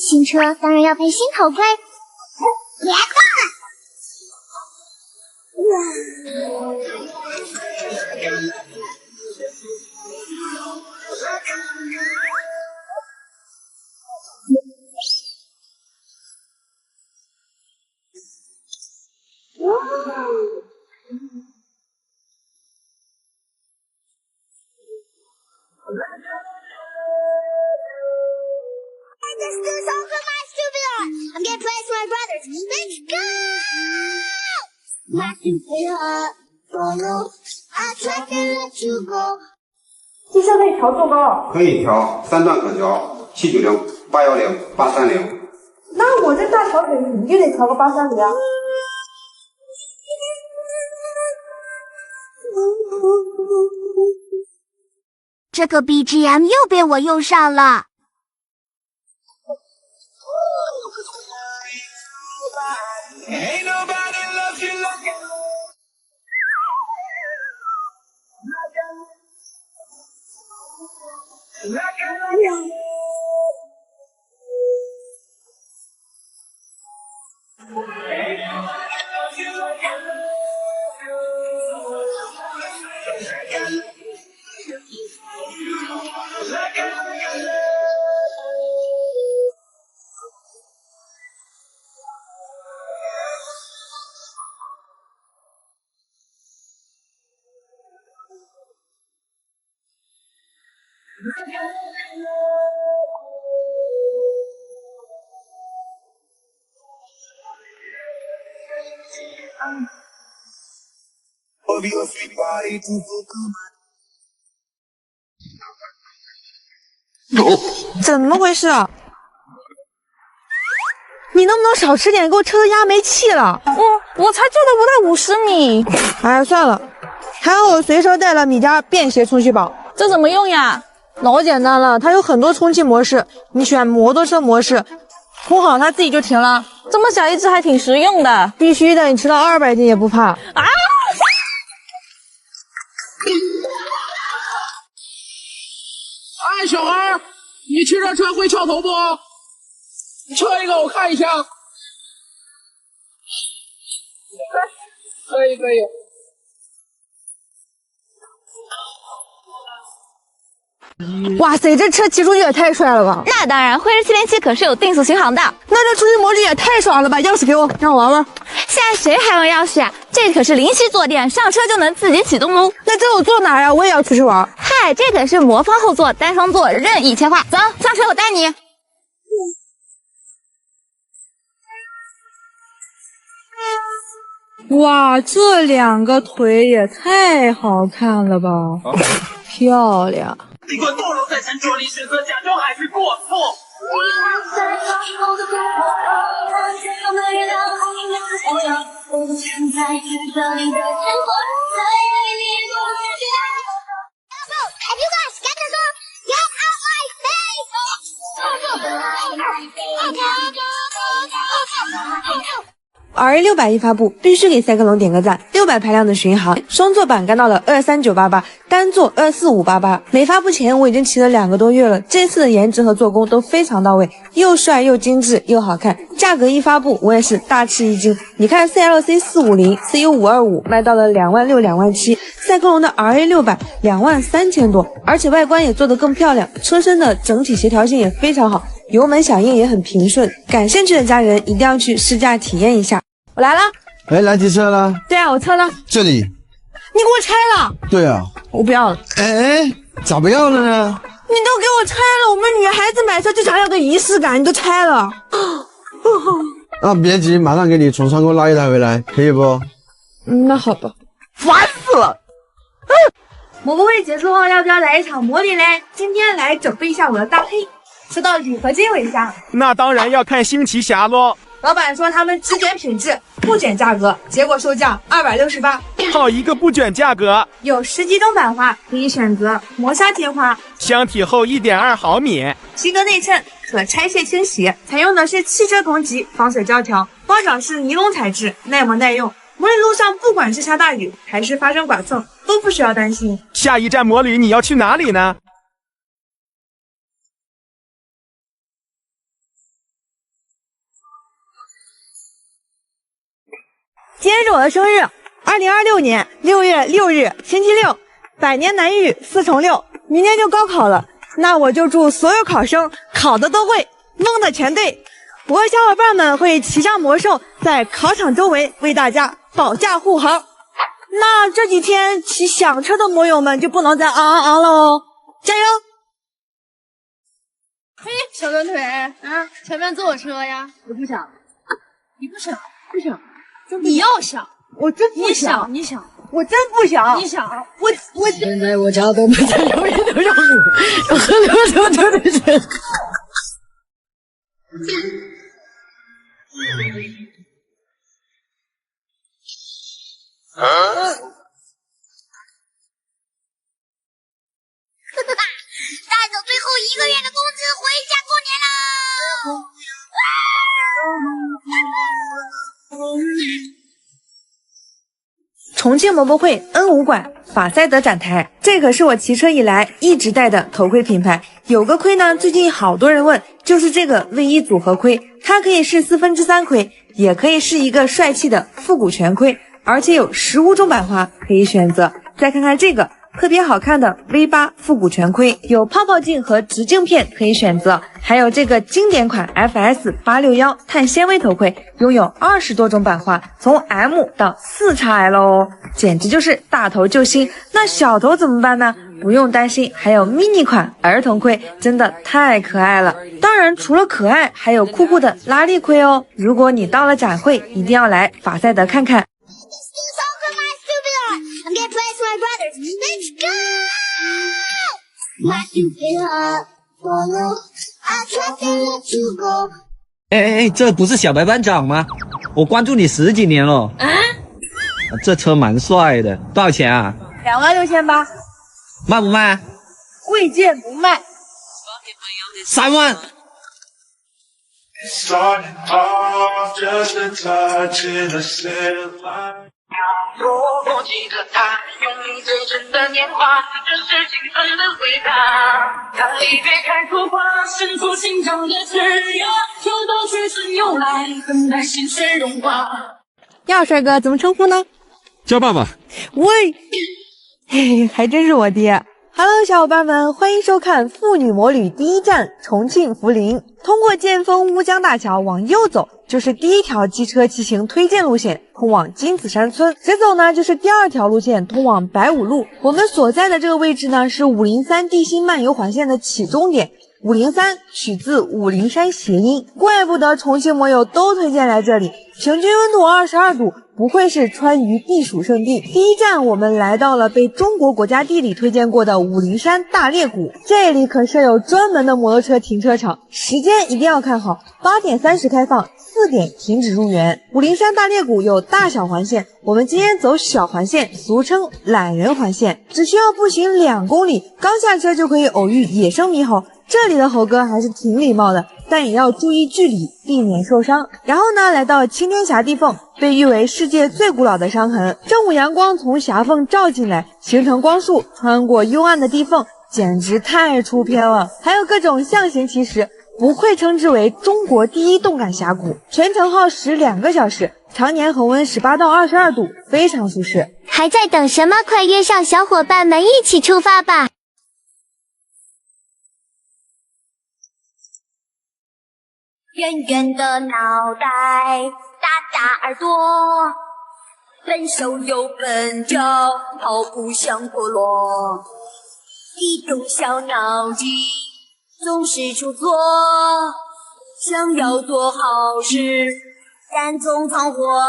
新车当然要配新头盔，别动！Just do something my stupid art. I'm getting praised for my brothers. Let's go! My stupid art, follow. I try to let you go. 机车可以调多高？可以调，3段可调，790、810、830。那我这大条腿你就得调个830啊。这个 BGM 又被我用上了。怎么回事啊？你能不能少吃点，给我车都压没气了。我才救了不到50米。哎，算了，还好我随身带了米家便携充气宝。这怎么用呀？老简单了，它有很多充气模式，你选摩托车模式，充好它自己就停了。这么小一只还挺实用的。必须的，你吃到200斤也不怕。啊！哎，小孩，你骑这车会翘头不？车一个我看一下。可以。哇塞，这车骑出去也太帅了吧！那当然，辉瑞707可是有定速巡航的。那这出行模式也太爽了吧！钥匙给我，让我玩玩。现在谁还用钥匙啊？这可是灵犀坐垫，上车就能自己启动哦。那这我坐哪呀？我也要出去玩。嗨，这可是魔方后座，单双座，任意切换。走，上车我带你。哇，这2个腿也太好看了吧！漂亮。尽管堕落在沉着里，选择假装还是过错。RA600一发布，必须给赛克龙点个赞。600排量的巡航，双座版干到了23988，单座24588。没发布前我已经骑了2个多月了，这次的颜值和做工都非常到位，又帅又精致又好看。价格一发布，我也是大吃一惊。你看 CLC 450 CU 525卖到了26000、27000，赛克龙的 RA600 23000多，而且外观也做得更漂亮，车身的整体协调性也非常好。油门响应也很平顺，感兴趣的家人一定要去试驾体验一下。我来了。哎，来提车了？对啊，我车呢？这里。你给我拆了？对啊。我不要了。哎，咋不要了呢？你都给我拆了，我们女孩子买车就想要个仪式感，你都拆了。那别急，马上给你从仓库拉一台回来，可以不？那好吧。烦死了。魔会结束后要不要来一场模拟嘞？今天来准备一下我的大黑。说到铝合金尾箱，那当然要看新奇侠咯。老板说他们只卷品质，不卷价格，结果售价268。好一个不卷价格！有10几种版花，可以选择磨砂贴花，箱体厚1.2毫米，皮革内衬，可拆卸清洗，采用的是汽车同级防水胶条，包长是尼龙材质，耐磨耐用。摩旅路上不管是下大雨还是发生剐蹭，都不需要担心。下一站摩旅你要去哪里呢？今天是我的生日，2026年6月6日，星期六，百年难遇4乘6，明天就高考了，那我就祝所有考生考的都会，蒙的全对。我和小伙伴们会骑上魔兽，在考场周围为大家保驾护航。那这几天骑响车的摩友们就不能再昂了哦，加油！嘿，小短腿啊，前面坐我车呀！我不想，你不想，不想。你要想，我真不想，你想，我真不想，你想，我现在我家都没在留言都让我喝流的水。带走最后1个月的工资回家过年喽！重庆摩博会 N5 馆法赛德展台，这可是我骑车以来一直戴的头盔品牌。有个盔呢，最近好多人问，就是这个 V1 组合盔，它可以是3/4盔，也可以是一个帅气的复古全盔，而且有15种版花可以选择。再看看这个特别好看的 V8 复古全盔，有泡泡镜和直镜片可以选择，还有这个经典款 FS861 碳纤维头盔，拥有20多种版画，从 M 到4XL 哦，简直就是大头救星。那小头怎么办呢？不用担心，还有 mini 款儿童盔，真的太可爱了。当然，除了可爱，还有酷酷的拉力盔哦。如果你到了展会，一定要来法赛德看看。I'm gonna play with my brothers. Let's go! My stupid heart follow. I try to let you go. 哎，这不是小白班长吗？我关注你10几年了。这车蛮帅的，多少钱啊26800，卖不卖？贵贱不卖。3万。多么记得他，用你最真的年华，这是青春的回答。看离别开出花，伸出心中的枝桠，秋冬去春又来，等待心水融化。要帅哥怎么称呼呢？叫爸爸。喂，嘿，还真是我爹。Hello， 小伙伴们，欢迎收看妇女魔旅第一站重庆涪陵。通过建丰乌江大桥往右走，就是第一条机车骑行推荐路线，通往金子山村。直走呢，就是第2条路线，通往白五路。我们所在的这个位置呢，是503地心漫游环线的起终点。503取自武陵山谐音，怪不得重庆摩友都推荐来这里。平均温度22度，不愧是川渝避暑胜地。第一站我们来到了被中国国家地理推荐过的武陵山大裂谷，这里可设有专门的摩托车停车场，时间一定要看好，8点30开放，4点停止入园。武陵山大裂谷有大小环线，我们今天走小环线，俗称懒人环线，只需要步行2公里，刚下车就可以偶遇野生猕猴。这里的猴哥还是挺礼貌的，但也要注意距离，避免受伤。然后呢，来到青天峡地缝，被誉为世界最古老的伤痕。正午阳光从峡缝照进来，形成光束，穿过幽暗的地缝，简直太出片了。还有各种象形奇石，不愧称之为中国第一动感峡谷。全程耗时2个小时，常年恒温18到22度，非常舒适。还在等什么？快约上小伙伴们一起出发吧！圆圆的脑袋，大大耳朵，笨手又笨脚，跑步像陀螺，一动小脑筋总是出错，想要做好事，但总闯祸。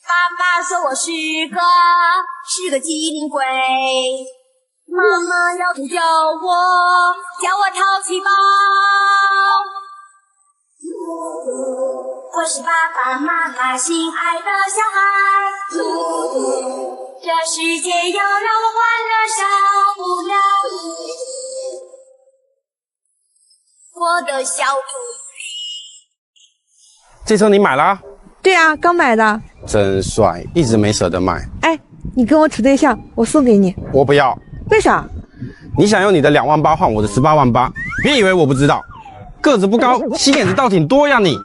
爸爸说我是个机灵鬼，妈妈要教我淘气包。我是爸爸妈妈心爱的小孩，这世界要让我欢乐少不了。我的小兔。这车你买啦？对啊，刚买的。真帅，一直没舍得买。哎，你跟我处对象，我送给你。我不要。为啥？你想用你的2万8换我的18万8？别以为我不知道，个子不高，心眼子倒挺多呀你。